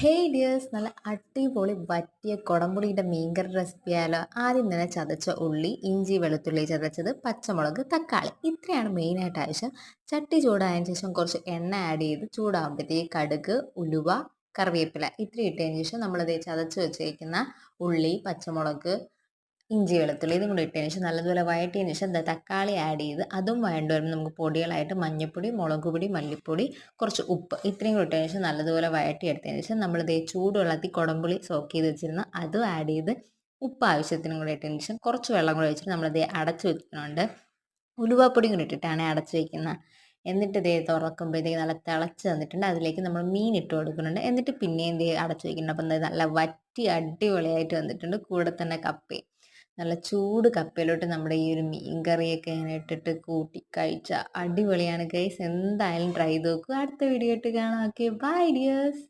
Hey dears, നല്ല അടിപൊളി വറ്റിയ കുടംപുളിയുടെ മീൻകറി റെസിപ്പി ആയാലോ. ആദ്യം തന്നെ ചതച്ച ഉള്ളി, ഇഞ്ചി വെളുത്തുള്ളി ചതച്ചത്, പച്ചമുളക്, തക്കാളി, ഇത്രയാണ് മെയിനായിട്ട് ആവശ്യം. ചട്ടി ചൂടായതിനു ശേഷം കുറച്ച് എണ്ണ ആഡ് ചെയ്ത് ചൂടാകുമ്പോഴത്തേക്ക് കടുക്, ഉലുവ, കറിവേപ്പില ഇത്രയും ഇട്ടതിന് ശേഷം നമ്മളിത് ചതച്ച് വെച്ചേക്കുന്ന ഉള്ളി, പച്ചമുളക്, ഇഞ്ചി വെളുത്തുള്ളി ഇതും കൂടി ഇട്ടതിന് ശേഷം നല്ലതുപോലെ വഴറ്റിയതിന് ശേഷം തക്കാളി ആഡ് ചെയ്ത് അതും വഴണ്ട് വരുമ്പോൾ നമുക്ക് പൊടികളായിട്ട് മഞ്ഞൾപ്പൊടി, മുളക് പൊടി, മല്ലിപ്പൊടി, കുറച്ച് ഉപ്പ് ഇത്രയും കൂടി ഇട്ടതിന് ശേഷം നല്ലതുപോലെ വഴറ്റിയെടുത്തതിന് ശേഷം നമ്മൾ ചൂടുവെള്ളത്തിൽ കുടംപുളി സോക്ക് ചെയ്ത് വെച്ചിരുന്ന അതും ആഡ് ചെയ്ത് ഉപ്പ് ആവശ്യത്തിനും കൂടി ഇട്ടതിന് ശേഷം കുറച്ച് വെള്ളം കൂടി വെച്ചിട്ട് നമ്മളിത് അടച്ച് വെച്ചിട്ടുണ്ട്. ഉലുവാപ്പൊടിയും കൂടി ഇട്ടിട്ടാണ് അടച്ച് വയ്ക്കുന്നത്. എന്നിട്ട് തുറക്കുമ്പോഴത്തേക്ക് നല്ല തിളച്ച് വന്നിട്ടുണ്ട്. അതിലേക്ക് നമ്മൾ മീൻ ഇട്ട് കൊടുക്കുന്നുണ്ട്. എന്നിട്ട് പിന്നെയും അടച്ച് വയ്ക്കുന്നുണ്ട്. അപ്പം നല്ല വറ്റി അടിപൊളിയായിട്ട് വന്നിട്ടുണ്ട്. കൂടെ തന്നെ കപ്പയും, നല്ല ചൂട് കപ്പയിലോട്ട് നമ്മുടെ ഈ ഒരു മീൻ കറിയൊക്കെ ഇങ്ങനെ ഇട്ടിട്ട് കൂട്ടി കഴിച്ച അടിപൊളിയാണ് ഗൈസ്. എന്തായാലും ട്രൈ ചെയ്ത് നോക്കുക. അടുത്ത വീഡിയോ ഇട്ട് കാണാം. Okay, bye dears.